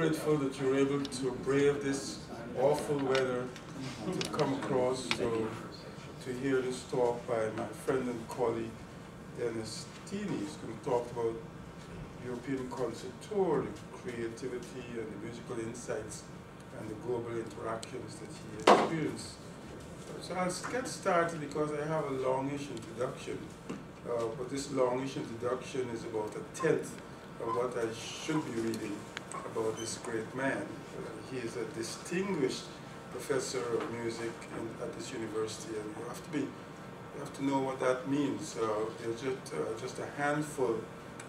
grateful that you were able to brave this awful weather to come across to hear this talk by my friend and colleague, Dennis Tini, who's going to talk about European concertor, the creativity and the musical insights and the global interactions that he experienced. So I'll get started because I have a longish introduction, but this longish introduction is about a tenth of what I should be reading about this great man. He is a distinguished professor of music at this university, and you have to know what that means. There's just a handful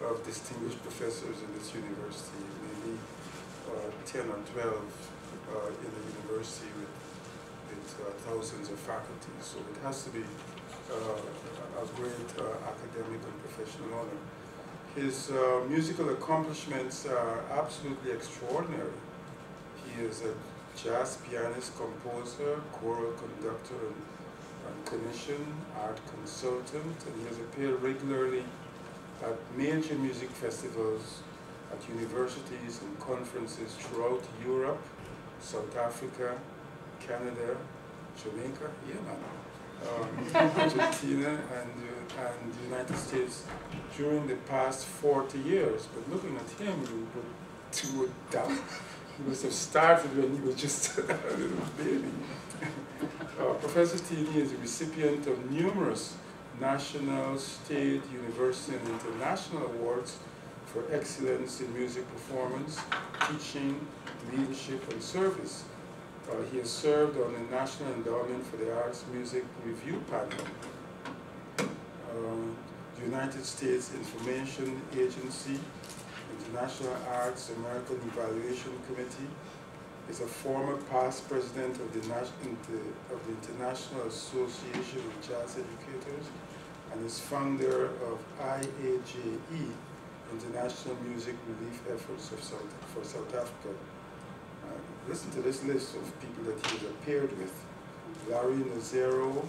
of distinguished professors in this university, maybe 10 or 12 in the university with thousands of faculty. So it has to be a great academic and professional honor. His musical accomplishments are absolutely extraordinary. He is a jazz pianist, composer, choral conductor, and clinician, art consultant, and he has appeared regularly at major music festivals, at universities and conferences throughout Europe, South Africa, Canada, Jamaica, Argentina, and the United States during the past 40 years. But looking at him, you would doubt. He must have started when he was just a little baby. Professor Tini is a recipient of numerous national, state, university, and international awards for excellence in music performance, teaching, leadership, and service. He has served on the National Endowment for the Arts Music Review Panel, the United States Information Agency, International Arts American Evaluation Committee, is a former past president of the International Association of Jazz Educators, and is founder of IAJE, International Music Relief Efforts for South Africa. Listen to this list of people that he has appeared with: Larry Nazero,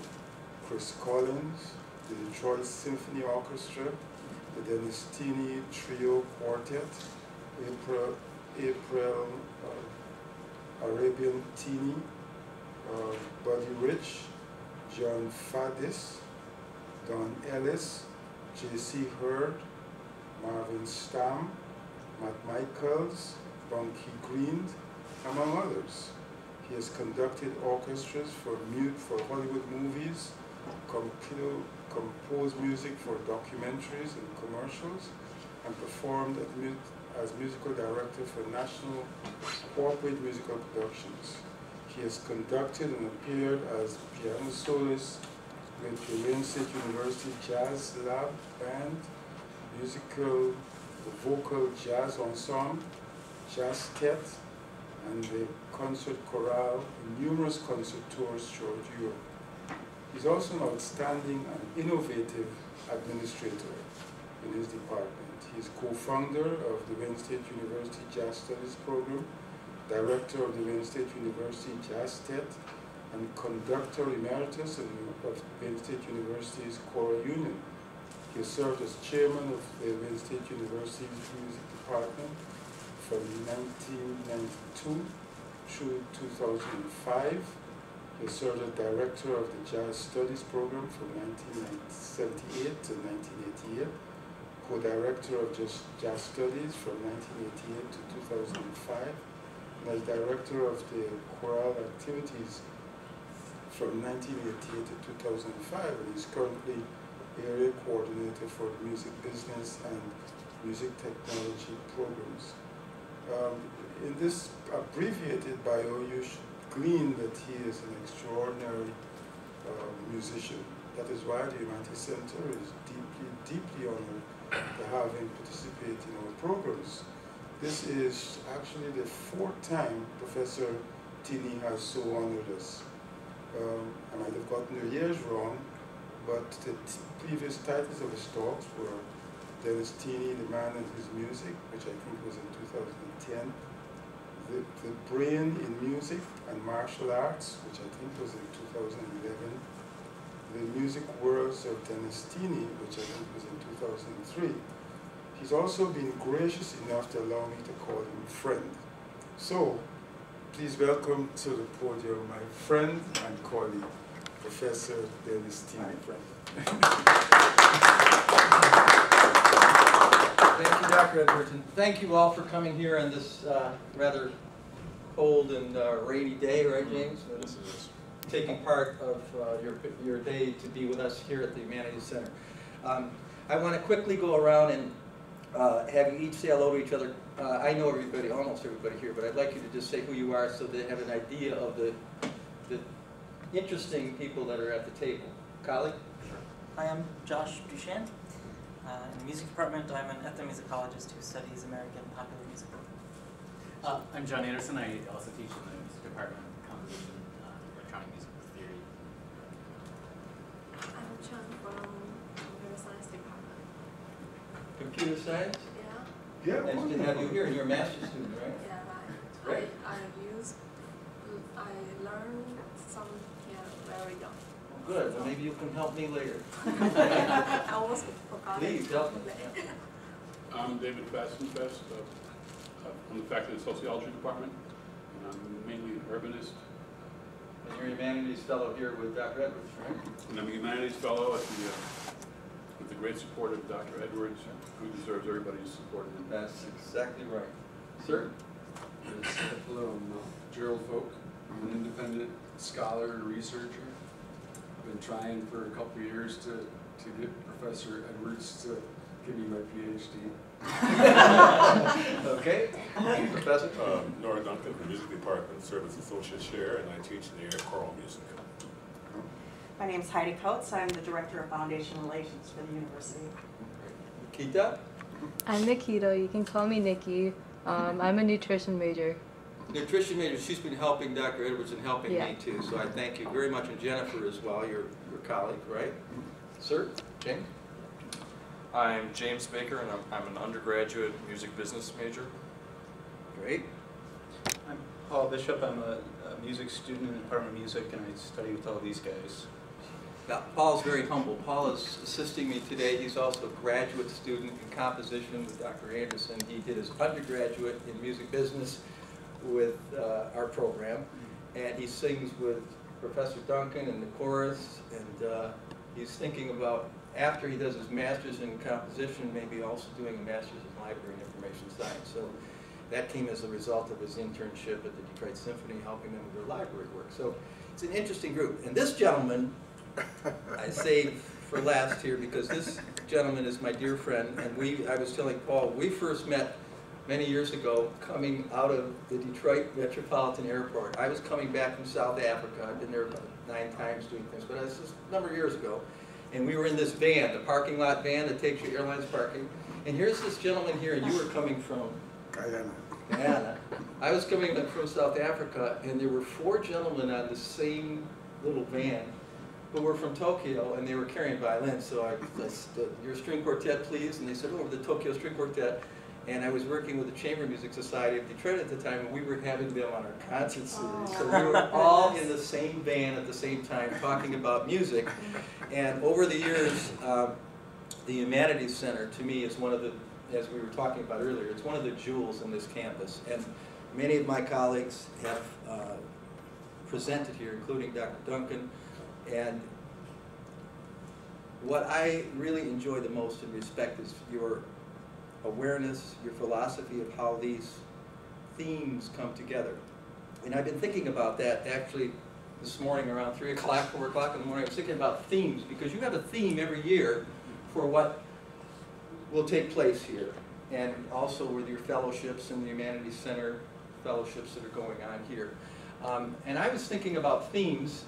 Chris Collins, the Detroit Symphony Orchestra, the Dennis Tini Trio Quartet, April Arabian Tini, Buddy Rich, John Faddis, Don Ellis, J.C. Hurd, Marvin Stamm, Matt Michaels, Bunky Green, among others. He has conducted orchestras for Hollywood movies, composed music for documentaries and commercials, and performed as musical director for national corporate musical productions. He has conducted and appeared as piano soloist with the Wayne State University Jazz Lab Band, musical vocal jazz ensemble, jazz tet, and the concert chorale in numerous concert tours throughout Europe. He's also an outstanding and innovative administrator in his department. He is co-founder of the Wayne State University Jazz Studies Program, director of the Wayne State University Jazz Tet, and conductor emeritus of Wayne State University's Choral Union. He has served as chairman of the Wayne State University's Music Department from 1992 through 2005. He served as director of the Jazz Studies Program from 1978 to 1988, co-director of Jazz Studies from 1988 to 2005, and as director of the choral activities from 1988 to 2005, and he's currently area coordinator for the music business and music technology programs. In this abbreviated bio, you should glean that he is an extraordinary musician. That is why the Humanity Center is deeply, deeply honored to have him participate in our programs. This is actually the fourth time Professor Tini has so honored us. I might have gotten the years wrong, but the previous titles of his talks were Dennis Tini, The Man and His Music, which I think was in 2010, the Brain in Music and Martial Arts, which I think was in 2011, The Music Worlds of Dennis Tini, which I think was in 2003. He's also been gracious enough to allow me to call him friend. So, please welcome to the podium my friend and colleague, Professor Dennis Tini. Thank you, Dr. Edwards, and thank you all for coming here on this rather cold and rainy day, right, James? Yes, it is. Taking part of your day to be with us here at the Humanities Center. I want to quickly go around and have you each say hello to each other. I know everybody, almost everybody here, but I'd like you to just say who you are so they have an idea of the interesting people that are at the table. Colleague? Sure. Hi, I'm Josh Duchesne. In the music department, I'm an ethnomusicologist who studies American popular music. I'm John Anderson. I also teach in the music department, composition, electronic music theory. I'm Chan from Computer Science Department. Computer science? Yeah. Nice to have you here, and you're a master's student, right? Yeah, Great. I learned some piano very young. Good. Well, maybe you can help me later. I almost forgot. Please help me. I'm David Fastenfest from the Faculty of Sociology Department, and I'm mainly an urbanist. And you're a humanities fellow here with Dr. Edwards, right? And I'm a humanities fellow at with the great support of Dr. Edwards, who deserves everybody's support. That's exactly right. Sir? Hello, I'm Gerald Folk. I'm an independent scholar and researcher. I've been trying for a couple of years to get Professor Edwards to give me my PhD. Okay. Professor? Nora Duncan from the Music Department, serve as Associate Chair, and I teach in the area of choral music. My name is Heidi Coates. I'm the Director of Foundation Relations for the university. Nikita? I'm Nikita. You can call me Nikki. I'm a nutrition major. Nutrition major. She's been helping Dr. Edwards and helping Yeah. me too, so I thank you very much, and Jennifer as well, your colleague, right? Sir? James? I'm James Baker, and I'm an undergraduate music business major. Great. I'm Paul Bishop. I'm a music student in the Department of Music, and I study with all these guys. Now, Paul's very humble. Paul is assisting me today. He's also a graduate student in composition with Dr. Anderson. He did his undergraduate in music business with our program, and he sings with Professor Duncan in the chorus, and he's thinking about, after he does his master's in composition, maybe also doing a master's in library and information science. So that came as a result of his internship at the Detroit Symphony, helping them with their library work. So it's an interesting group. And this gentleman, I saved for last here because this gentleman is my dear friend, and I was telling Paul, we first met many years ago coming out of the Detroit Metropolitan Airport. I was coming back from South Africa. I've been there about 9 times doing things, but this is a number of years ago. And we were in this van, the parking lot van that takes you airlines parking. And here's this gentleman here, and you were coming from Guyana. I was coming from South Africa, and there were 4 gentlemen on the same little van who were from Tokyo, and they were carrying violins. So I said, your string quartet, please. And they said, oh, the Tokyo String Quartet. And I was working with the Chamber Music Society of Detroit at the time, and we were having them on our concert series. So we were all in the same van at the same time talking about music. And over the years, the Humanities Center, to me, is one of the, as we were talking about earlier, it's one of the jewels in this campus. And many of my colleagues have presented here, including Dr. Duncan. And what I really enjoy the most and respect is your awareness, your philosophy of how these themes come together. And I've been thinking about that actually this morning around 3 o'clock, 4 o'clock in the morning. I was thinking about themes, because you have a theme every year for what will take place here, and also with your fellowships and the Humanities Center fellowships that are going on here. And I was thinking about themes,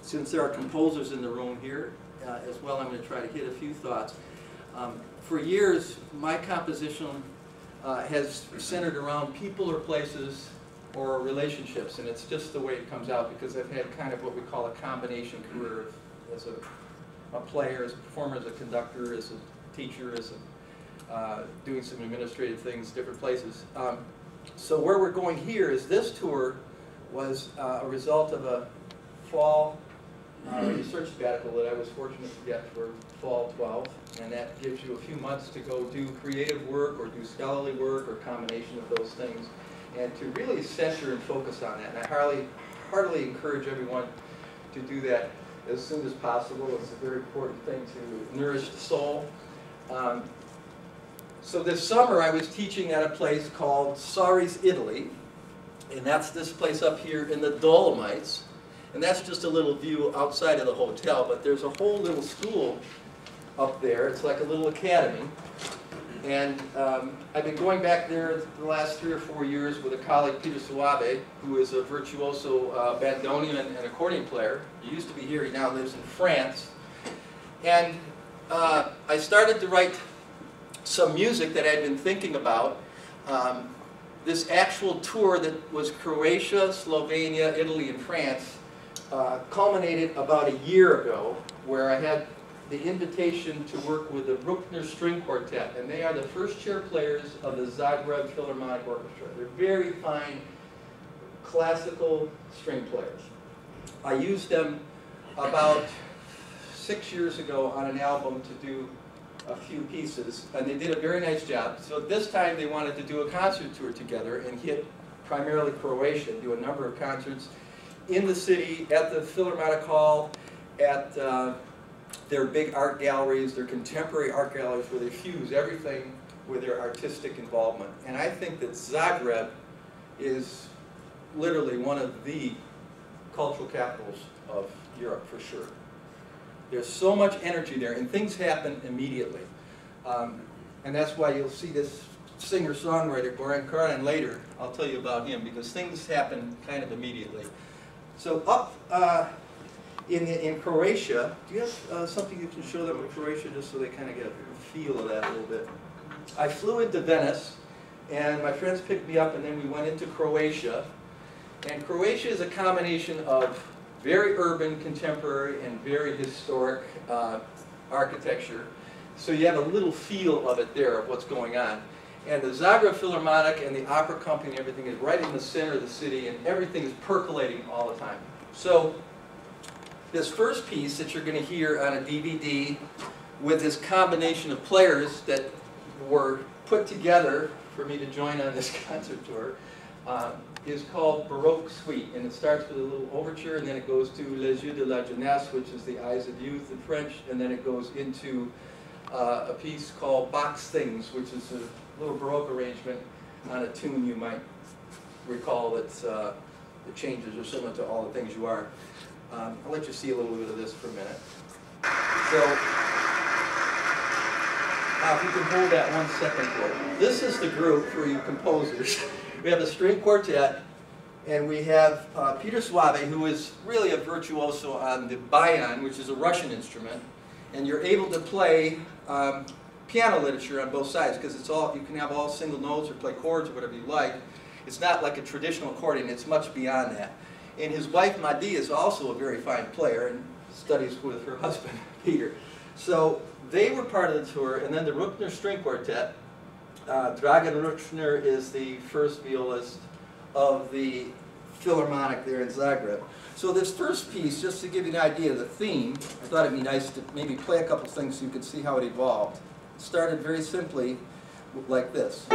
since there are composers in the room here as well, I'm going to try to hit a few thoughts. For years, my composition has centered around people or places or relationships, and it's just the way it comes out, because I've had kind of what we call a combination career as a player, as a performer, as a conductor, as a teacher, as doing some administrative things, different places. So where we're going here is this tour was a result of a fall research sabbatical that I was fortunate to get for fall 12, and that gives you a few months to go do creative work or do scholarly work or a combination of those things. and to really center and focus on that. And I heartily encourage everyone to do that as soon as possible. It's a very important thing to nourish the soul. So this summer I was teaching at a place called Sari's, Italy, and that's this place up here in the Dolomites. And that's just a little view outside of the hotel, but there's a whole little school up there. It's like a little academy. And I've been going back there the last 3 or 4 years with a colleague, Peter Suave, who is a virtuoso bandoneon and accordion player. He used to be here, he now lives in France. And I started to write some music that I'd been thinking about. This actual tour that was Croatia, Slovenia, Italy, and France culminated about a year ago, where I had the invitation to work with the Bruckner String Quartet, and they are the first chair players of the Zagreb Philharmonic Orchestra. They're very fine classical string players. I used them about 6 years ago on an album to do a few pieces, and they did a very nice job. So this time they wanted to do a concert tour together and hit primarily Croatia, do a number of concerts in the city, at the Philharmonic Hall, at their big art galleries, their contemporary art galleries, where they fuse everything with their artistic involvement. And I think that Zagreb is literally one of the cultural capitals of Europe, for sure. There's so much energy there, and things happen immediately. And that's why you'll see this singer-songwriter, Goran Karajan, later. I'll tell you about him, because things happen kind of immediately. So up in Croatia, do you have something you can show them in Croatia, just so they kind of get a feel of that a little bit? I flew into Venice, and my friends picked me up, and then we went into Croatia. And Croatia is a combination of very urban, contemporary, and very historic architecture. So you have a little feel of it there, of what's going on. And the Zagreb Philharmonic and the opera company and everything is right in the center of the city, and everything is percolating all the time. So this first piece that you're going to hear on a DVD with this combination of players that were put together for me to join on this concert tour is called Baroque Suite, and it starts with a little overture, and then it goes to Les Yeux de la Jeunesse, which is the Eyes of Youth in French, and then it goes into a piece called Bach's Things, which is a little Baroque arrangement on a tune you might recall that's the changes are similar to All the Things You Are. I'll let you see a little bit of this for a minute. So, if you can hold that 1 second for. This is the group for you composers. We have a string quartet, and we have Peter Suave, who is really a virtuoso on the bayan, which is a Russian instrument, and you're able to play piano literature on both sides, because it's all, you can have all single notes or play chords or whatever you like. It's not like a traditional accordion, it's much beyond that. And his wife, Madi, is also a very fine player and studies with her husband, Peter. So they were part of the tour, and then the Bruckner String Quartet. Dragan Ruchner is the first violist of the Philharmonic there in Zagreb. So this first piece, just to give you an idea of the theme, I thought it'd be nice to maybe play a couple things so you could see how it evolved. It started very simply like this.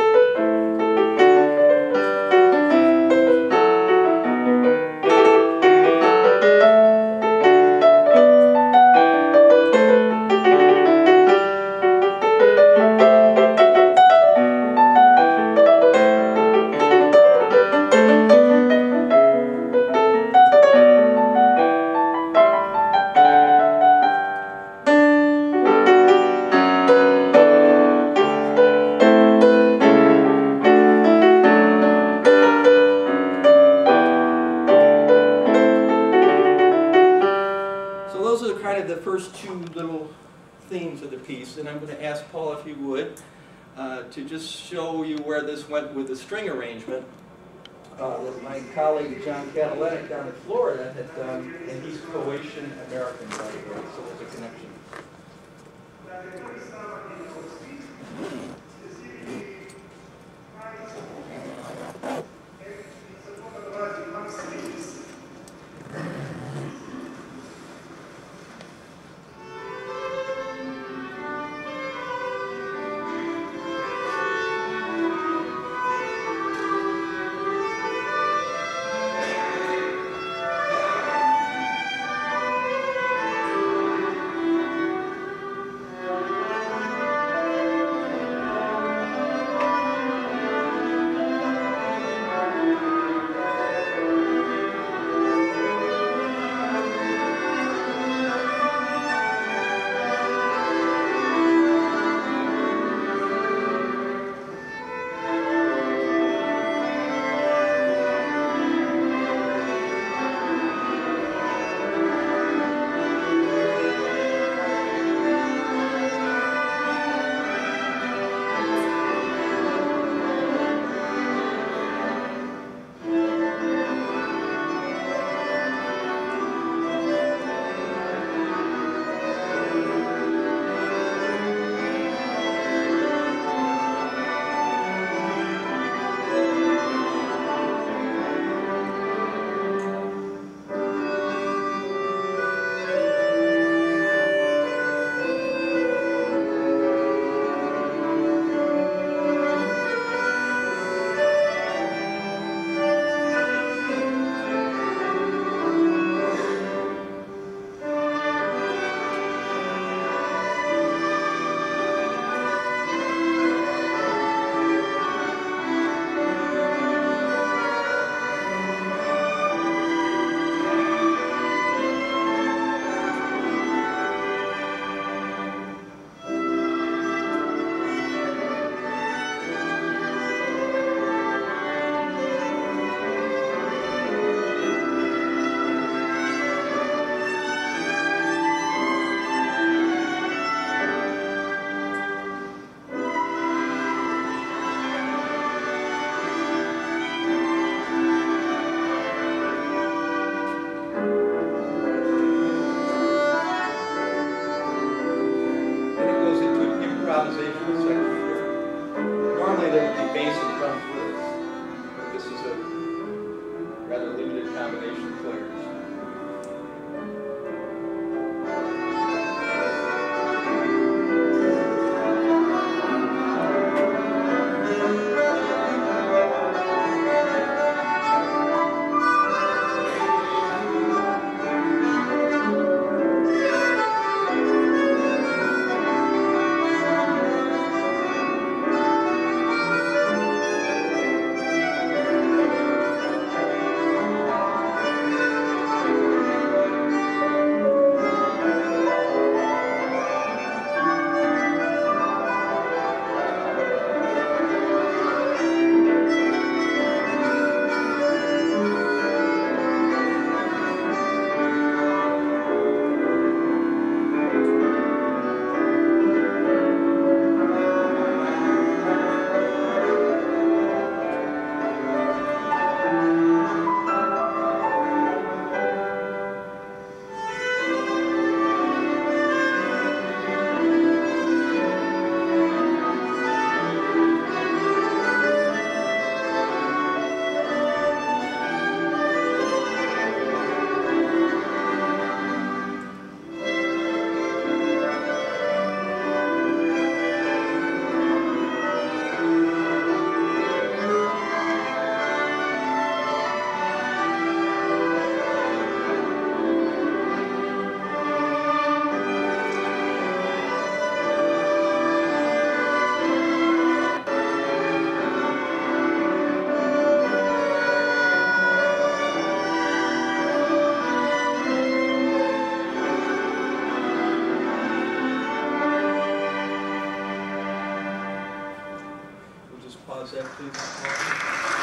And I'm going to ask Paul, if you would, to just show you where this went with the string arrangement that my colleague John Catalanic down in Florida had done, and he's Croatian American, by the way, so there's a connection.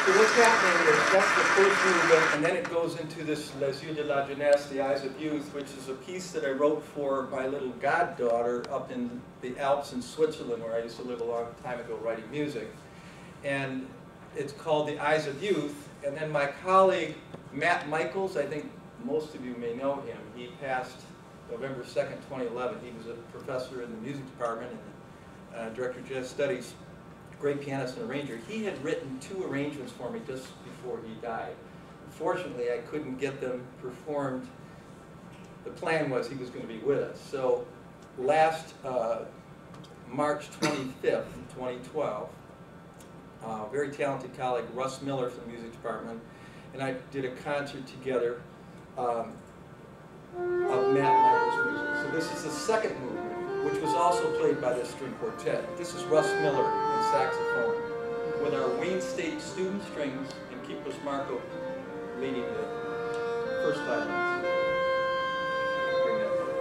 So what's happening is that's the first movement, and then it goes into this Les Yeux de la Jeunesse, the Eyes of Youth, which is a piece that I wrote for my little goddaughter up in the Alps in Switzerland, where I used to live a long time ago writing music. And it's called The Eyes of Youth. And then my colleague, Matt Michaels, I think most of you may know him. He passed November 2nd, 2011. He was a professor in the music department and director of jazz studies. Great pianist and arranger. He had written 2 arrangements for me just before he died. Unfortunately, I couldn't get them performed. The plan was he was going to be with us. So last March 25th, 2012, very talented colleague, Russ Miller from the music department, and I did a concert together of Matt Michaels' music. So this is the second movement, which was also played by the string quartet. This is Russ Miller in saxophone, with our Wayne State student strings and Kipros Marco leading the first violins. Bring that forward.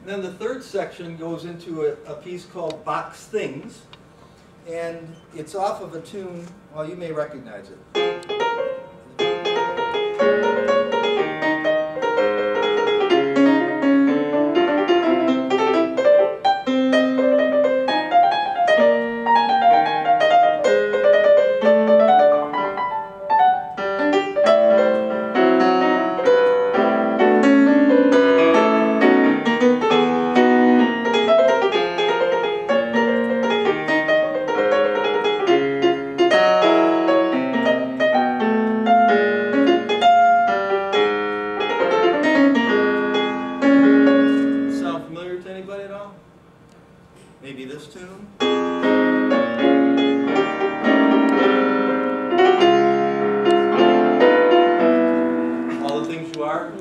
And then the third section goes into a piece called Bach's Things, and it's off of a tune, well, you may recognize it. Sound familiar to anybody at all? Maybe this tune? All the Things You Are?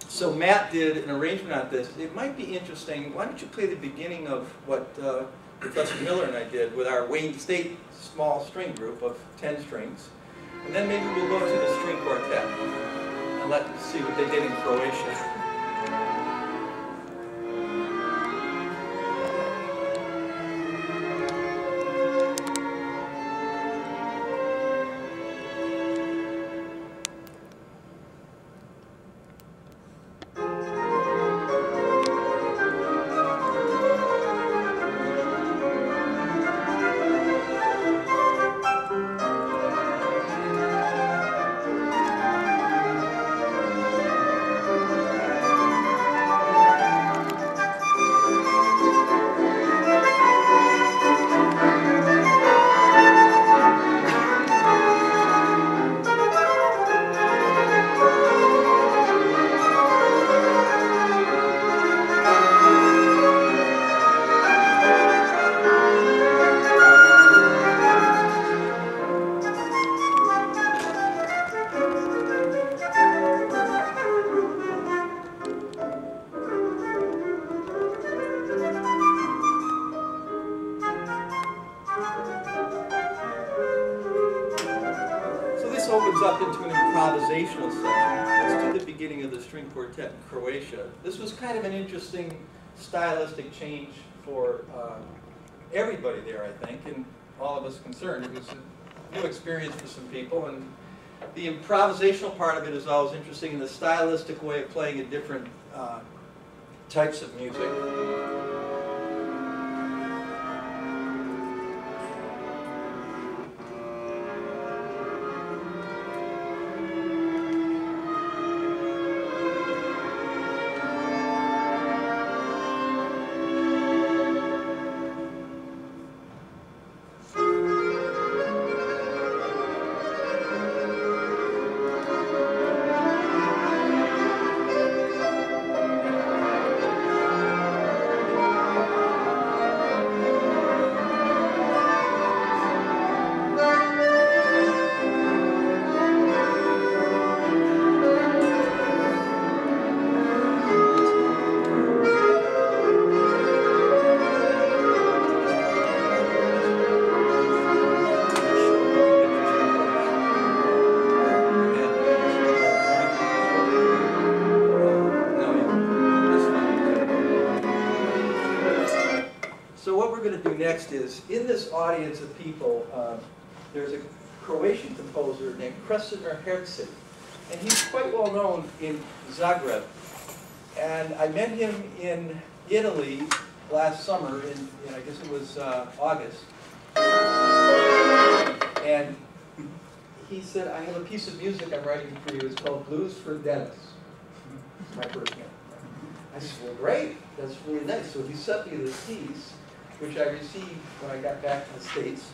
So Matt did an arrangement on this. It might be interesting. Why don't you play the beginning of what Professor Miller and I did with our Wayne State small string group of 10 strings. And then maybe we'll go to the string quartet and let's see what they did in Croatia. Opens up into an improvisational section. Let's do the beginning of the string quartet in Croatia. This was kind of an interesting stylistic change for everybody there, I think, and all of us concerned. It was a new experience for some people, and the improvisational part of it is always interesting, and the stylistic way of playing in different types of music. Next is, in this audience of people, there's a Croatian composer named Krešimir Herceg, and he's quite well known in Zagreb. And I met him in Italy last summer, in I guess it was August, and he said, I have a piece of music I'm writing for you, it's called Blues for Dennis. It's my first name. I said, well great, that's really nice. So he sent me this piece, which I received when I got back to the States.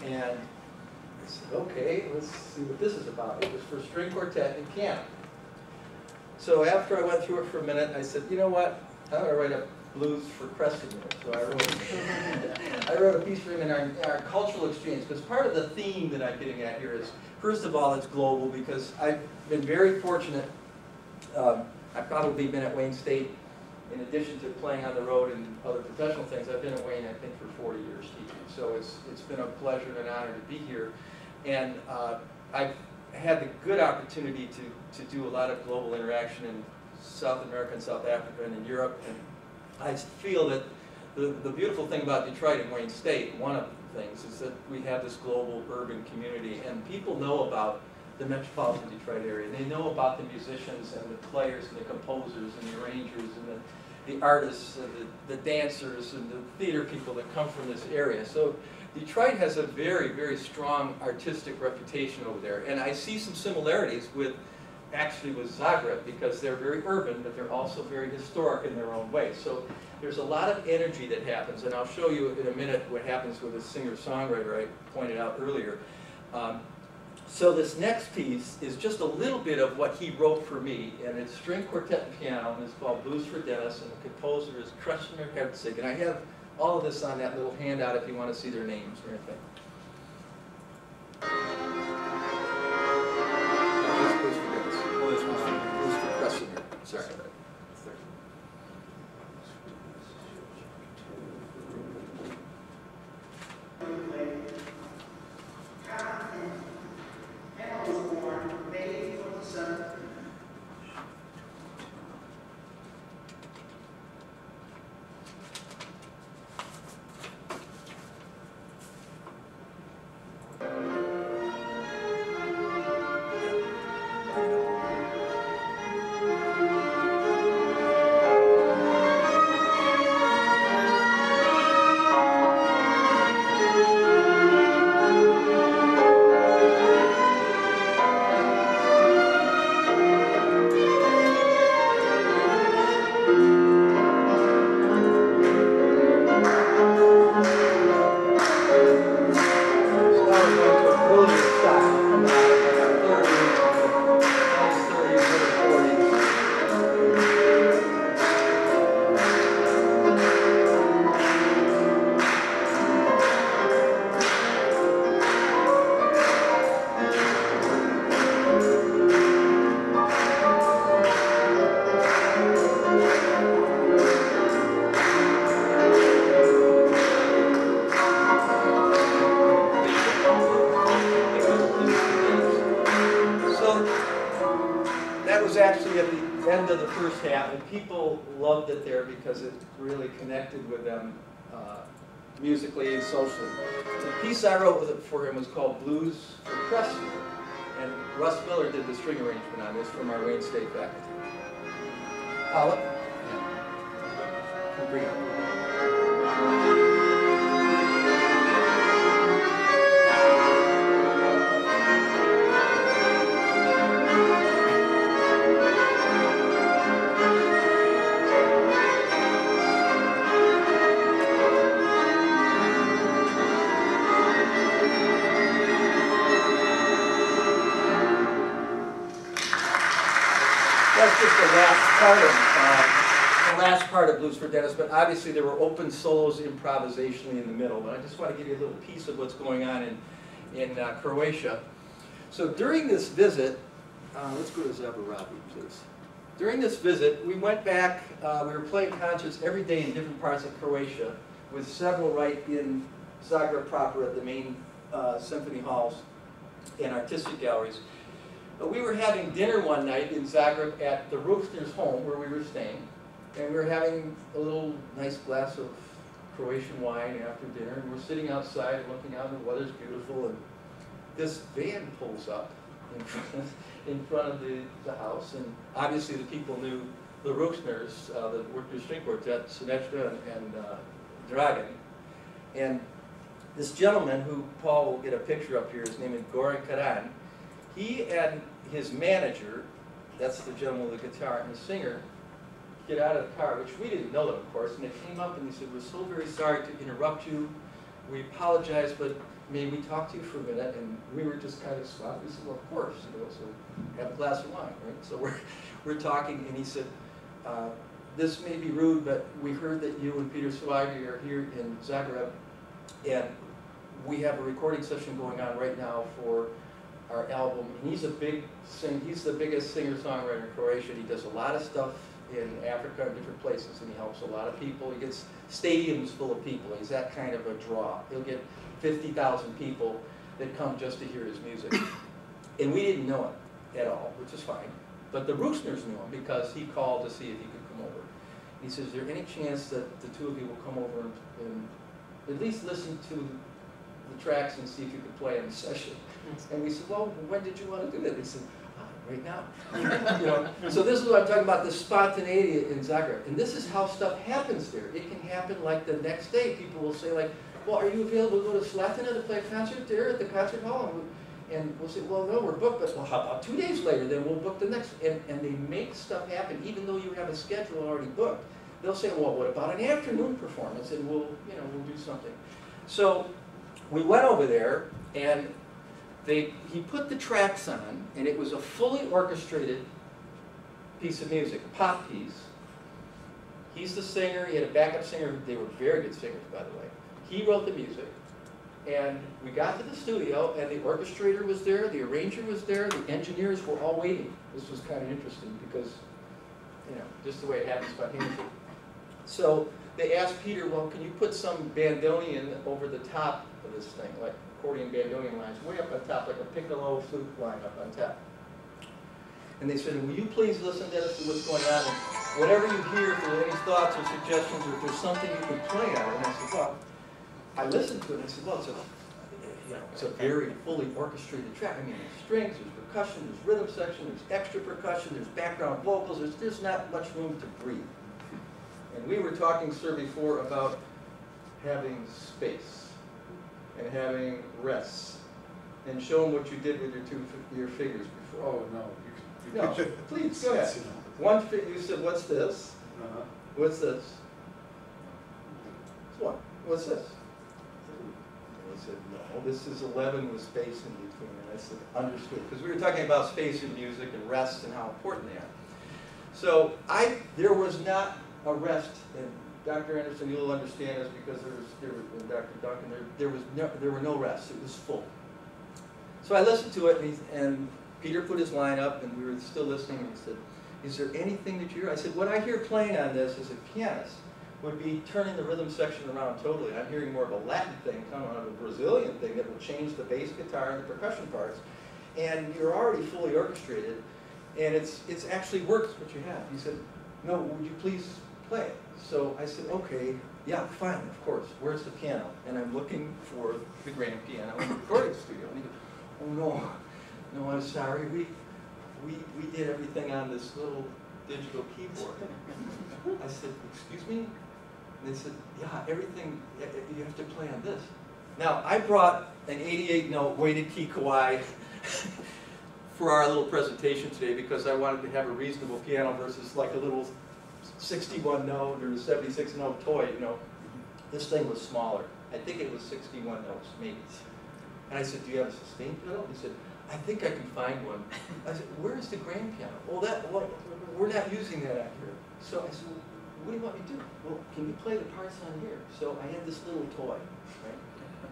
And I said, okay, let's see what this is about. It was for string quartet and piano. So after I went through it for a minute, I said, you know what? I'm going to write a blues for Krešimir. So I wrote a piece for him in our cultural exchange, because part of the theme that I'm getting at here is, first of all, it's global, because I've been very fortunate. I've probably been at Wayne State, in addition to playing on the road and other professional things. I've been at Wayne, I think, for 40 years teaching. So it's been a pleasure and an honor to be here. And I've had the good opportunity to do a lot of global interaction and South America and South Africa and in Europe. And I feel that the beautiful thing about Detroit and Wayne State, one of the things, is that we have this global urban community, and people know about the metropolitan Detroit area. They know about the musicians and the players and the composers and the arrangers and the artists and the dancers and the theater people that come from this area. So Detroit has a very, very strong artistic reputation over there. And I see some similarities with Zagreb, because they're very urban, but they're also very historic in their own way. So there's a lot of energy that happens, and I'll show you in a minute what happens with a singer-songwriter I pointed out earlier. So this next piece is just a little bit of what he wrote for me, and it's string quartet and piano, and it's called Blues for Dennis, and the composer is Kreshner Herzig. And I have all of this on that little handout if you want to see their names or anything. Blues for Dennis. Oh, this one's Blues for Kreshner. Sorry. People loved it there because it really connected with them musically and socially. The piece I wrote for him was called Blues for Kreshner, and Russ Miller did the string arrangement on this from our Wayne State faculty. Paula? Yeah. Bring it up. That's just the last part of Blues for Dennis, but obviously there were open solos improvisationally in the middle. But I just want to give you a little piece of what's going on in Croatia. So during this visit, let's go to Zaboravi, please. During this visit, we went back, we were playing concerts every day in different parts of Croatia, with several right in Zagreb proper at the main symphony halls and artistic galleries. We were having dinner one night in Zagreb at the Rookster's home where we were staying, and we were having a little nice glass of Croatian wine after dinner, and we're sitting outside looking out, and the weather's beautiful, and this van pulls up in front of the house, and obviously the people knew the Rooksters, the Workers' String Quartet, Sinechka and Dragan, and this gentleman who Paul will get a picture up here, his name is Goran Karan. He and his manager, that's the gentleman with the guitar, and the singer, get out of the car, which we didn't know them, of course, and they came up and they said, "We're so very sorry to interrupt you. We apologize, but may we talk to you for a minute?" And we were just kind of swamped. We said, "Well, of course, you know, so have a glass of wine," right? So we're talking, and he said, "This may be rude, but we heard that you and Peter Swiggy are here in Zagreb, and we have a recording session going on right now for our album." And he's he's the biggest singer-songwriter in Croatia. He does a lot of stuff in Africa and different places, and he helps a lot of people. He gets stadiums full of people. He's that kind of a draw. He'll get 50,000 people that come just to hear his music. And we didn't know it at all, which is fine. But the Roosners knew him because he called to see if he could come over. He says, is there any chance that the two of you will come over and at least listen to the tracks and see if you could play in the session? And we said, well, when did you want to do that? He said, right now. You know? So this is what I'm talking about, the spontaneity in Zagreb. And this is how stuff happens there. It can happen like the next day. People will say like, well, are you available to go to Slatina to play a concert there at the concert hall? And we'll say, well, no, we're booked, but well, how about 2 days later? Then we'll book the next. And they make stuff happen, even though you have a schedule already booked. They'll say, well, what about an afternoon performance? And we'll do something. So we went over there, and he put the tracks on, and it was a fully orchestrated piece of music, a pop piece. He's the singer. He had a backup singer. They were very good singers, by the way. He wrote the music. And we got to the studio, and the orchestrator was there, the arranger was there, the engineers were all waiting. This was kind of interesting because, just the way it happens spontaneously. So they asked Peter, well, can you put some bandoneon over the top of this thing, like accordion bandoneon lines, way up on top, like a piccolo flute line up on top. And they said, will you please listen to us, to what's going on, and whatever you hear, if there are any thoughts or suggestions, or if there's something you can play on it. And I said, well, I listened to it and I said, well, it's a very fully orchestrated track. I mean, there's strings, there's percussion, there's rhythm section, there's extra percussion, there's background vocals, there's not much room to breathe. And we were talking, sir, before about having space and having rests, and show them what you did with your fingers before. Oh, no. No, please, go ahead. One figure, you said, what's this? What's this? What? What's this? And he said, no, this is 11 with space in between. And I said, understood. Because we were talking about space in music and rest and how important they are. So there was not a rest, and Dr. Anderson, you'll understand this because and Dr. Duncan, there were no rests. It was full. So I listened to it, and Peter put his line up, and we were still listening, and he said, is there anything that you hear? I said, what I hear playing on this as a pianist would be turning the rhythm section around totally. I'm hearing more of a Latin thing coming out of a Brazilian thing that will change the bass guitar and the percussion parts. And you're already fully orchestrated, and it's actually works what you have. He said, no, would you please play it? So I said, okay, yeah, fine, of course. Where's the piano? And I'm looking for the grand piano in the recording studio. And he goes, oh no, I'm sorry, we did everything on this little digital keyboard. I said, excuse me? And they said, yeah, everything, you have to play on this. Now, I brought an 88-note weighted key Kawai for our little presentation today because I wanted to have a reasonable piano versus like a little 61-note or 76-note toy, This thing was smaller. I think it was 61 notes, maybe. And I said, do you have a sustain pedal? He said, I think I can find one. I said, where's the grand piano? Well, we're not using that out here. So I said, well, what do you want me to do? Well, can you play the parts on here? So I had this little toy, right?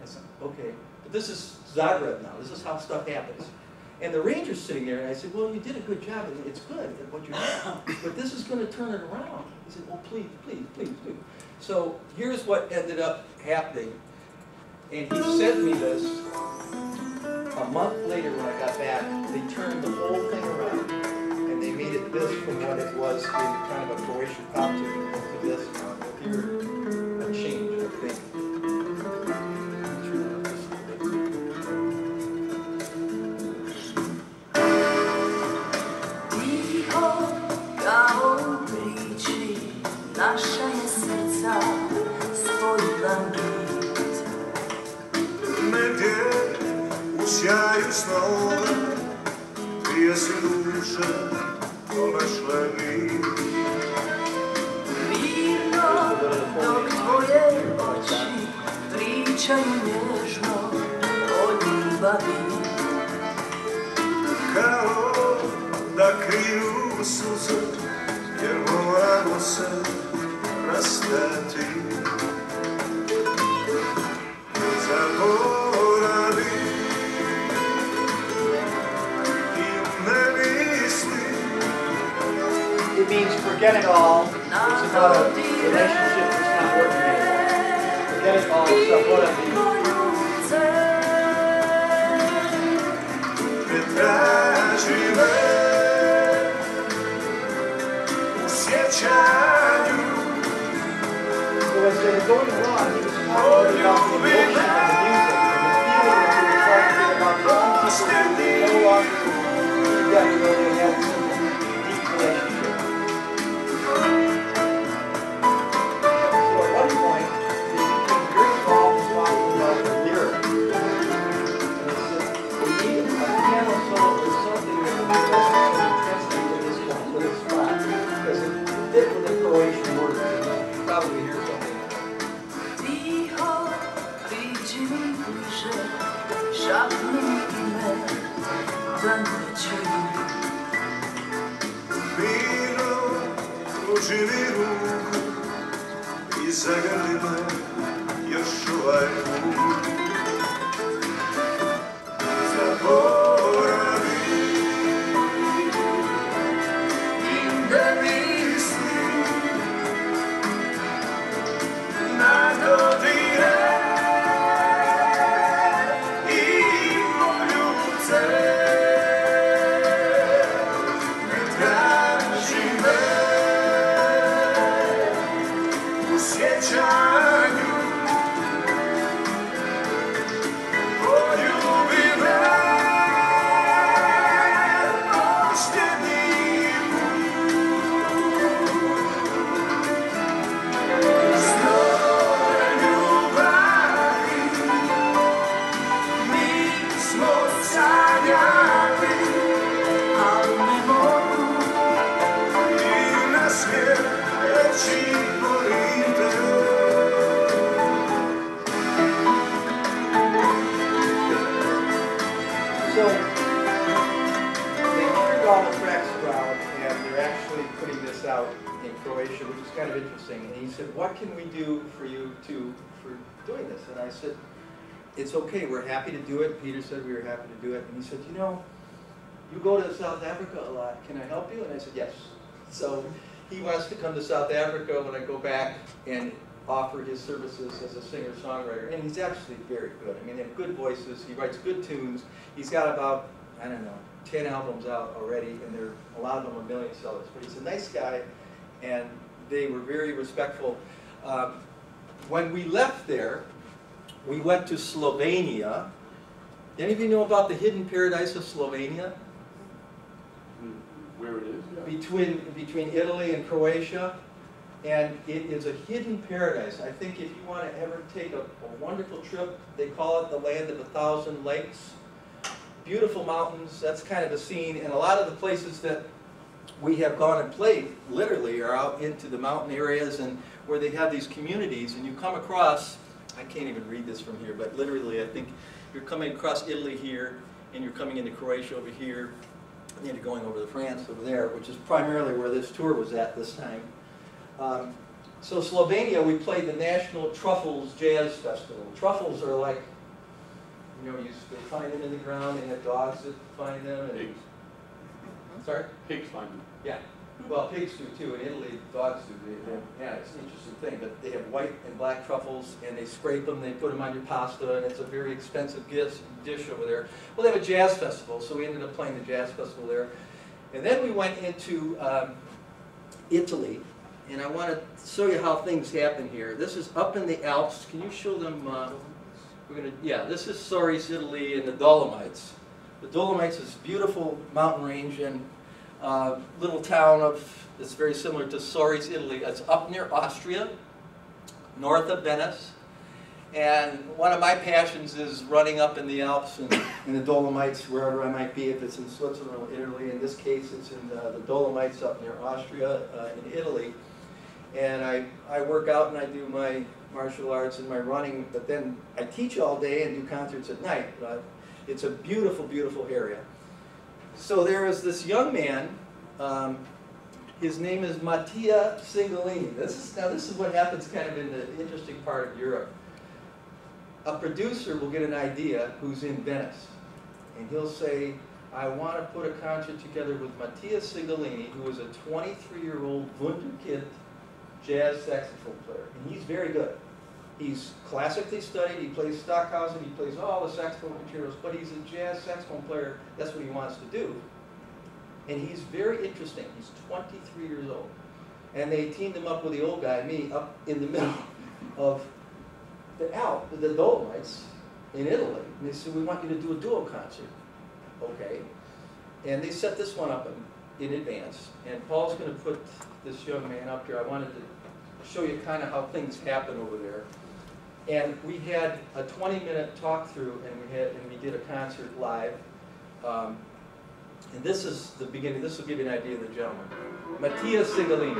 I said, okay. But this is Zagreb now. This is how stuff happens. And the ranger's sitting there, and I said, well, you did a good job, and it's good at what you did. But this is going to turn it around. He said, well, please, please, please, please. So here's what ended up happening. And he sent me this a month later when I got back. They turned the whole thing around, and they made it this from what it was in kind of a Croatian pop tune to this. We'll hear a change, I think. Naša je srca svoj langit. Negdje u sjaju snova prije si duše kolešle mi. Mirno dok tvoje oči pričaju nježno o ljubavi. Kao da kriju suze jer moramo se rastati. Zaboravi i ne misli. It means forget it all. It's about a relationship that's not working anymore. Forget it all. Zaboravi. Ne traži me as they were going along, he was talking about the emotion of the music and the feeling that he was trying to get about making people no longer need them, though they had some deep relationship. So at one point, they became very involved in talking about the lyrics. And they said, we need a piano solo or something that will give us some intensity to this one, to this spot, because it fit with the Croatian words. You probably hear something. Vino, pruži mi ruku I zagrli me još ovaj put. Zaboravi I ne mislim na dodire I poljubce. So, they cleared all the tracks around, and they're actually putting this out in Croatia, which is kind of interesting. And he said, what can we do for you for doing this? And I said, it's okay, we're happy to do it. Peter said we were happy to do it. And he said, you know, you go to South Africa a lot, can I help you? And I said, yes. So he wants to come to South Africa when I go back and offer his services as a singer-songwriter. And he's actually very good. I mean, they have good voices, he writes good tunes. He's got about, I don't know, 10 albums out already, and a lot of them are million sellers. But he's a nice guy, and they were very respectful. When we left there, we went to Slovenia. Any of you know about the hidden paradise of Slovenia? Where it is? Yeah. Between Italy and Croatia. And it is a hidden paradise. I think if you want to ever take a wonderful trip, they call it the land of 1,000 lakes. Beautiful mountains, that's kind of the scene. And a lot of the places that we have gone and played, literally, are out into the mountain areas and where they have these communities. And you come across, I can't even read this from here, but literally I think you're coming across Italy here, and you're coming into Croatia over here, and then you're going over to France over there, which is primarily where this tour was at this time. So Slovenia, we played the National Truffles Jazz Festival. Truffles are like, you know, they find them in the ground, and have dogs that find them. And, pigs. Sorry? Pigs find them. Yeah. Well, pigs do too. In Italy, dogs do. Yeah, it's an interesting thing. But they have white and black truffles, and they scrape them, they put them on your pasta, and it's a very expensive dish over there. Well, they have a jazz festival, so we ended up playing the jazz festival there. And then we went into Italy. And I want to show you how things happen here. This is up in the Alps. Can you show them? Yeah, this is Soris, Italy, and the Dolomites. The Dolomites is a beautiful mountain range and little town that's very similar to Soris, Italy. It's up near Austria, north of Venice. And one of my passions is running up in the Alps and in the Dolomites, wherever I might be, if it's in Switzerland or Italy. In this case, it's in the Dolomites up near Austria in Italy. And I work out and I do my martial arts and my running, but then I teach all day and do concerts at night. It's a beautiful, beautiful area. So there is this young man, his name is Mattia Singolini. This is what happens kind of in the interesting part of Europe. A producer will get an idea who's in Venice, and he'll say, I want to put a concert together with Mattia Singolini, who is a 23-year-old Wunderkind jazz saxophone player, and he's very good. He's classically studied, he plays Stockhausen, he plays all the saxophone materials, but he's a jazz saxophone player, that's what he wants to do. And he's very interesting, he's 23 years old. And they teamed him up with the old guy, me, up in the middle. of the Dolomites in Italy. And they said, we want you to do a duo concert. Okay. And they set this one up in advance. And Paul's going to put this young man up here. I wanted to show you kind of how things happen over there. And we had a 20-minute talk through, and we did a concert live. And this is the beginning. This will give you an idea of the gentleman. Mattia Sigolini.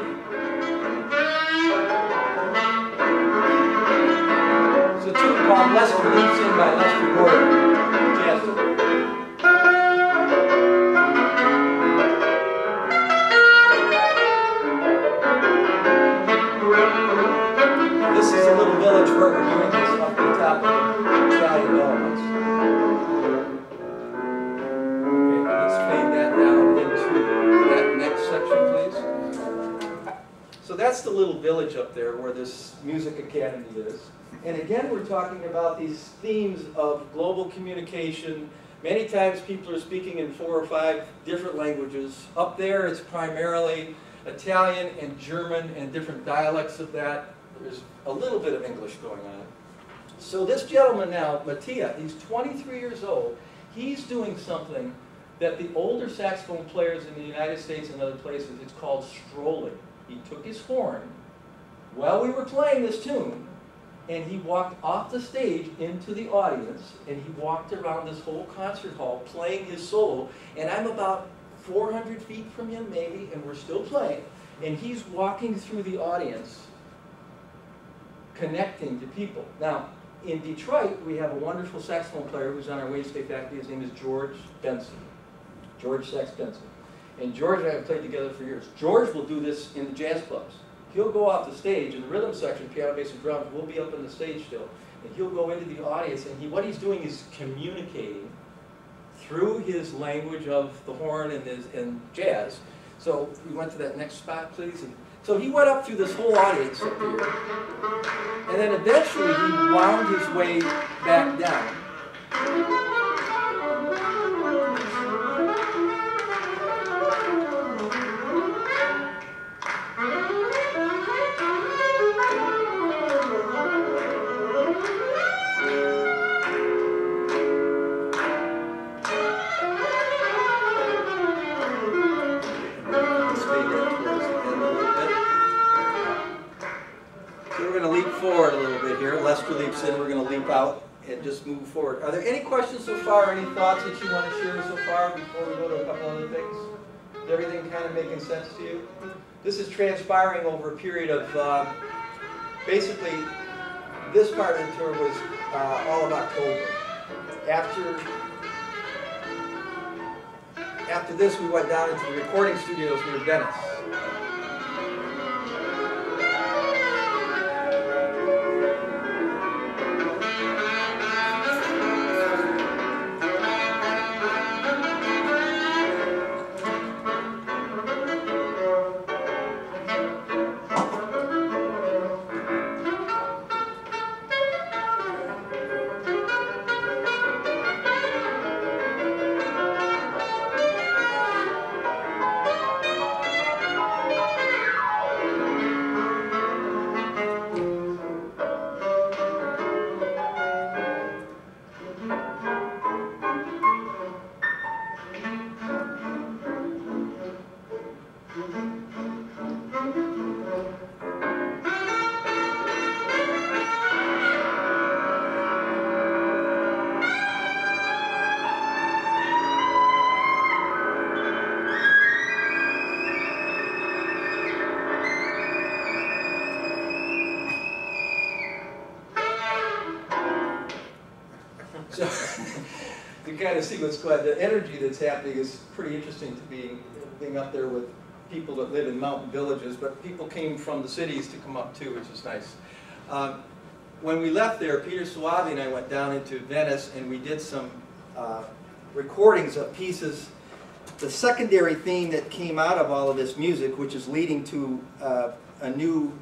It's a tune called Lester Leaps In by Lester Gordon. Jazz tune. This is a little village where we're doing this up the top of the Italian Dolomites. Okay, let's fade that down into that next section, please. So that's the little village up there where this music academy is. And again, we're talking about these themes of global communication. Many times people are speaking in 4 or 5 different languages. Up there, it's primarily Italian and German and different dialects of that. There's a little bit of English going on. So this gentleman now, Mattia, he's 23 years old. He's doing something that the older saxophone players in the United States and other places, it's called strolling. He took his horn while we were playing this tune, and he walked off the stage into the audience, and he walked around this whole concert hall playing his solo, and I'm about 400 feet from him maybe, and we're still playing, and he's walking through the audience connecting to people. Now, in Detroit, we have a wonderful saxophone player who's on our Wayne State faculty. His name is George Benson. George Sax Benson. And George and I have played together for years. George will do this in the jazz clubs. He'll go off the stage, in the rhythm section, piano, bass, and drums, we'll be up on the stage still. And he'll go into the audience, and what he's doing is communicating through his language of the horn and jazz. So we went to that next spot, please. And so he went up through this whole audience up here. And then eventually he wound his way back down. Forward a little bit here. Lester leaps in, we're going to leap out and just move forward. Are there any questions so far, any thoughts that you want to share so far before we go to a couple other things? Is everything kind of making sense to you? This is transpiring over a period of, basically, this part of the tour was all of October. After this, we went down into the recording studios near Venice. So you kind of see what's going on. The energy that's happening is pretty interesting to being up there with people that live in mountain villages, but people came from the cities to come up too, which is nice. When we left there, Peter Suavi and I went down into Venice and we did some recordings of pieces. The secondary theme that came out of all of this music, which is leading to a new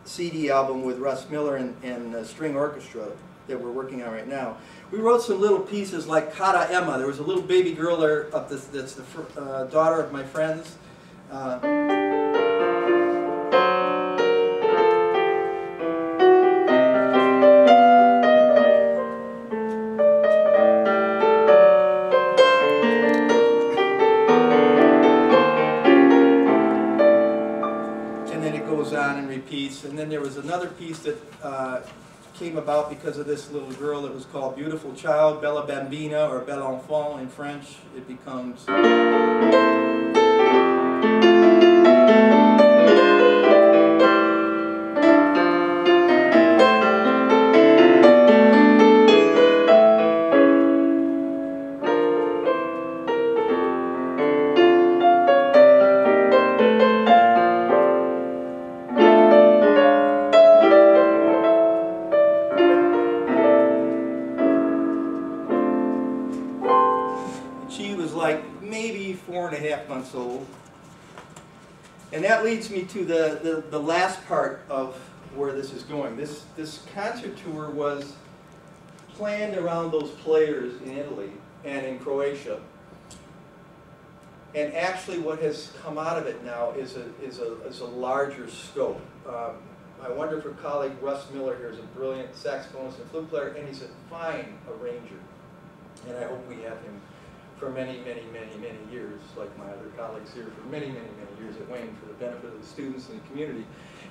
CD album with Russ Miller and String Orchestra that we're working on right now. We wrote some little pieces like Cara Emma. There was a little baby girl there that's the daughter of my friends. there was another piece that came about because of this little girl that was called Beautiful Child, Bella Bambina, or Belle Enfant in French. It becomes... She was like maybe 4.5 months old. And that leads me to the last part of where this is going. This concert tour was planned around those players in Italy and in Croatia. And actually what has come out of it now is a larger scope. My wonderful colleague Russ Miller here is a brilliant saxophonist and flute player, and he's a fine arranger. And I hope we have him for many, many, many, many years, like my other colleagues here, for many, many, many years at Wayne, for the benefit of the students and the community.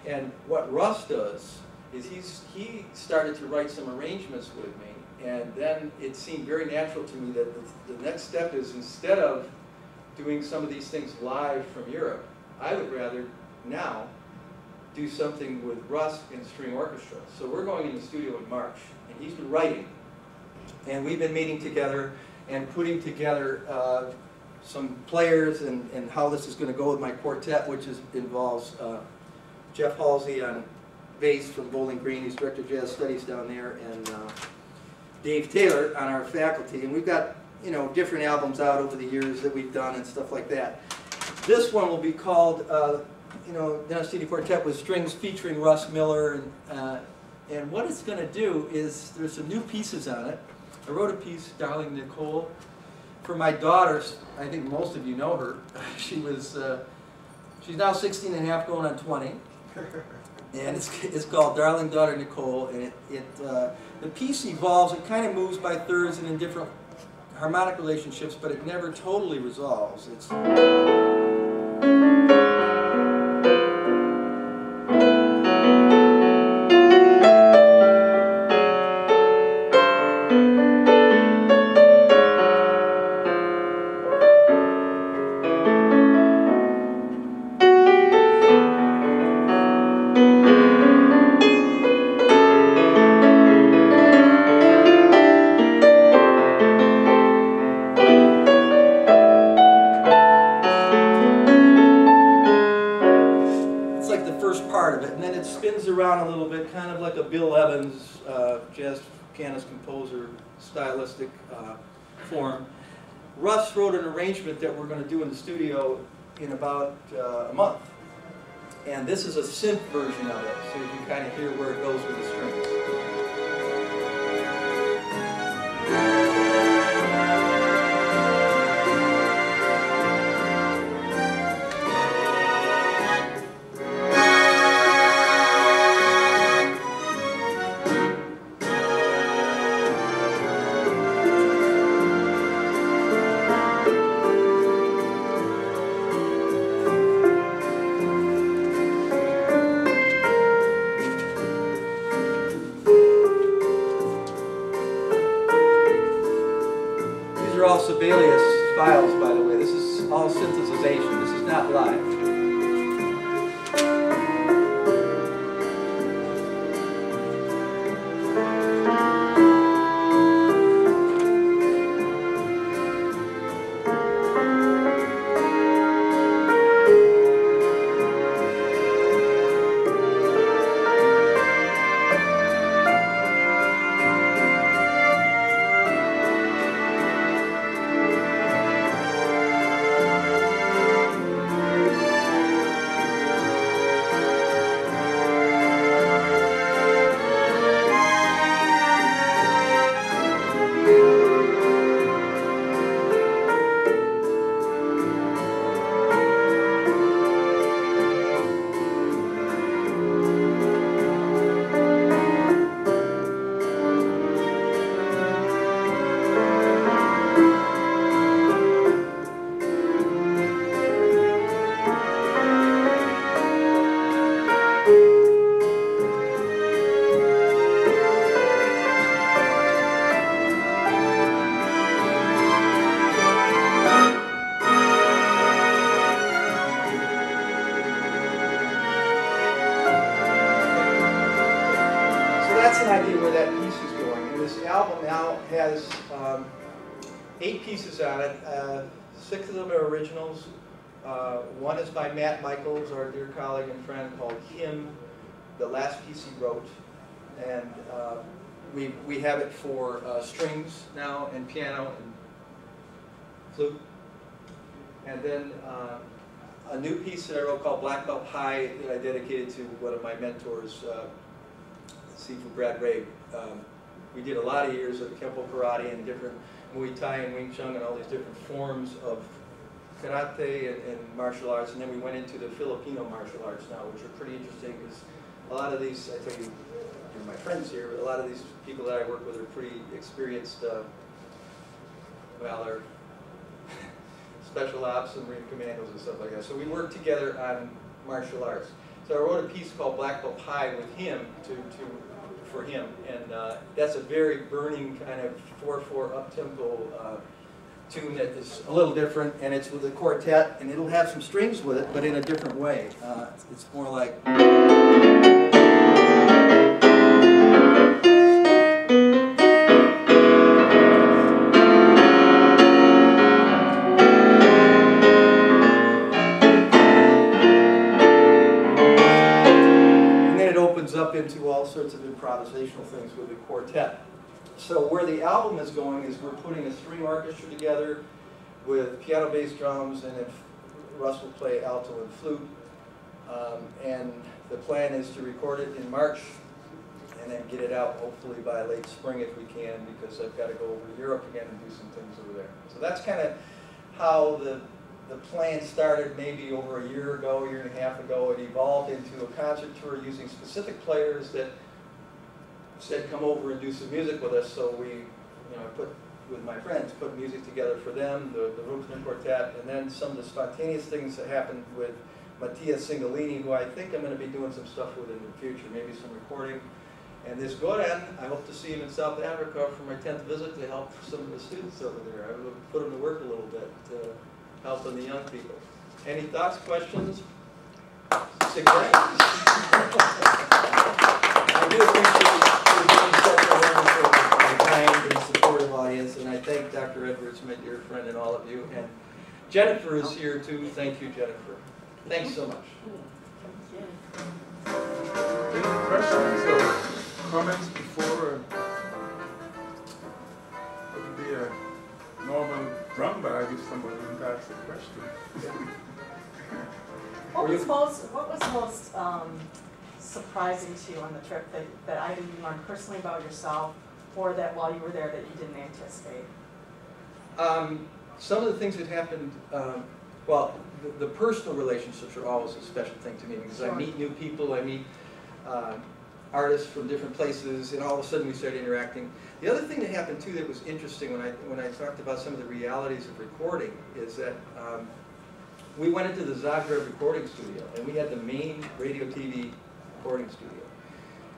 And what Russ does is he started to write some arrangements with me, and then it seemed very natural to me that the next step is, instead of doing some of these things live from Europe, I would rather now do something with Russ and string orchestra. So we're going in the studio in March, and he's been writing, and we've been meeting together and putting together some players and how this is going to go with my quartet, which involves Jeff Halsey on bass from Bowling Green, he's director of jazz studies down there, and Dave Taylor on our faculty. And we've got, you know, different albums out over the years that we've done and stuff like that. This one will be called, you know, Dennis Tini Quartet with strings featuring Russ Miller, and what it's going to do is there's some new pieces on it. I wrote a piece, Darling Nicole, for my daughter. I think most of you know her. She's now 16 and a half, going on 20. And it's called Darling Daughter Nicole, and the piece evolves. It kind of moves by thirds and in different harmonic relationships, but it never totally resolves. Around a little bit, kind of like a Bill Evans jazz pianist composer stylistic form. Russ wrote an arrangement that we're going to do in the studio in about a month, and this is a synth version of it, so you can kind of hear where it goes with the strings. Sibelius files, by the way. This is all synthesization. This is not live. that's an idea where that piece is going. And this album now has 8 pieces on it. 6 of them are originals. One is by Matt Michaels, our dear colleague and friend, called Him, the last piece he wrote. And we have it for strings now, and piano, and flute. And then a new piece that I wrote called Black Belt High that I dedicated to one of my mentors, Sifu Brad Ray. We did a lot of years of Kempo karate and different Muay Thai and Wing Chun and all these different forms of karate and martial arts, and then we went into the Filipino martial arts now, which are pretty interesting because a lot of these, I tell you, you're my friends here, but a lot of these people that I work with are pretty experienced, well, they're special ops and Marine Commandos and stuff like that. So we work together on martial arts. So I wrote a piece called Black Belt High with him for him, and that's a very burning kind of 4/4 up-tempo tune that is a little different, and it's with a quartet, and it'll have some strings with it, but in a different way. It's more like... up into all sorts of improvisational things with the quartet. So where the album is going is we're putting a string orchestra together with piano, bass, drums, and if Russ will play alto and flute. And the plan is to record it in March and then get it out hopefully by late spring if we can, because I've got to go over to Europe again and do some things over there. So that's kind of how the plan started maybe over a year ago, 1.5 years ago. It evolved into a concert tour using specific players that said come over and do some music with us. So we, I put with my friends, put music together for them, the Rootsman Quartet, and then some of the spontaneous things that happened with Mattia Singolini, who I think I'm going to be doing some stuff with in the future, maybe some recording. And this Goran, I hope to see him in South Africa for my 10th visit to help some of the students over there. I will put him to work a little bit. Helping the young people. Any thoughts, questions, suggestions? I do appreciate you being such a wonderful, kind, and supportive audience, and I thank Dr. Edwards, my dear friend, and all of you. And Jennifer is here too. Thank you, Jennifer. Thanks so much. Any questions or comments before? What would be a normal drum bag if somebody didn't ask a question? What was most surprising to you on the trip that either you learned personally about yourself or that while you were there that you didn't anticipate? Some of the things that happened, well, the personal relationships are always a special thing to me because I meet new people, I meet artists from different places, and all of a sudden we started interacting. The other thing that happened too that was interesting when I talked about some of the realities of recording is that we went into the Zagreb recording studio, and we had the main radio TV recording studio.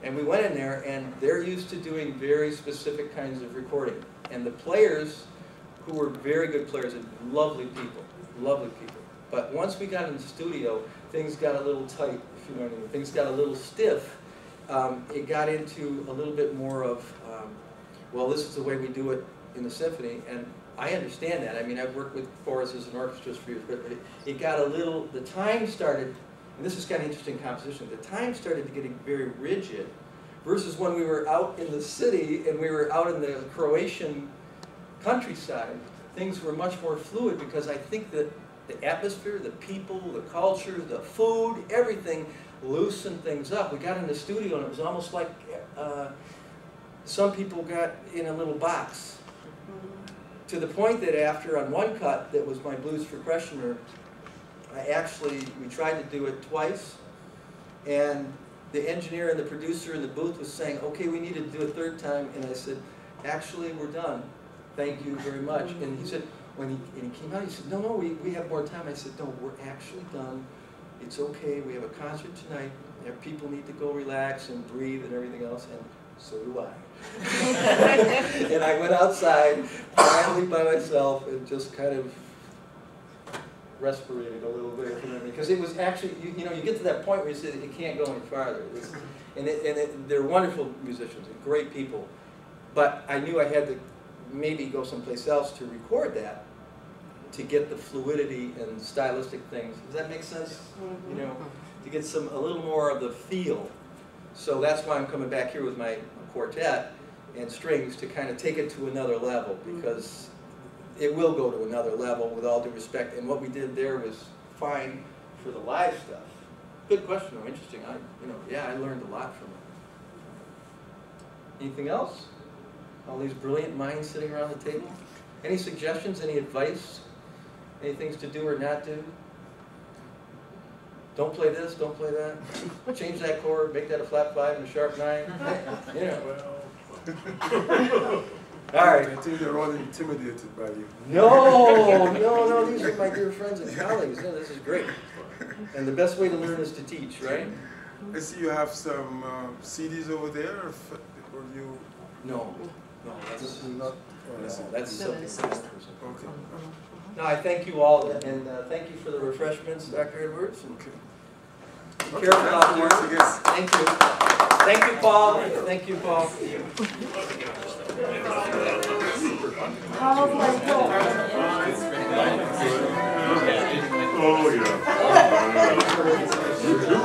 And we went in there, and they're used to doing very specific kinds of recording. And the players, who were very good players and lovely people, but once we got in the studio, things got a little tight, if you know what I mean. Things got a little stiff. It got into a little bit more of, well, this is the way we do it in the symphony, and I understand that. I mean, I've worked with choruses and orchestras for years, but it got a little, the time started, and this is kind of interesting composition, the time started getting very rigid versus when we were out in the city and we were out in the Croatian countryside, things were much more fluid because I think that the atmosphere, the people, the culture, the food, everything loosened things up. We got in the studio and it was almost like some people got in a little box. To the point that after, on one cut that was my Blues for Kreshner, we tried to do it twice, and the engineer and the producer in the booth was saying, okay, we need to do a third time, and I said, actually, we're done. Thank you very much. And he said, when he came out, he said, no, we have more time. I said, no, we're actually done. It's okay, we have a concert tonight, and people need to go relax and breathe and everything else, and so do I. And I went outside, finally by myself, and just kind of respirated a little bit, you know what I mean? Because it was actually, you get to that point where you say it can't go any farther. they're wonderful musicians and great people. But I knew I had to maybe go someplace else to record that, to get the fluidity and stylistic things. Does that make sense? You know, to get a little more of the feel. So that's why I'm coming back here with my quartet and strings to kind of take it to another level, because it will go to another level with all due respect. And what we did there was fine for the live stuff. Good question, though, interesting. I learned a lot from it. Anything else? All these brilliant minds sitting around the table. Any suggestions, any advice? Any things to do or not do? Don't play this, don't play that. Change that chord, make that a flat 5 and a sharp 9. All right. I think they're all intimidated by you. No, these are my dear friends and colleagues. No, this is great. And the best way to learn is to teach, right? I see you have some CDs over there, or you... No, that's not. That's something. Okay. No, I thank you all, and thank you for the refreshments, Dr. Edwards. Okay. Be careful out there. Thank you. Thank you, Paul. Thank you, Paul. Oh, yeah. You do.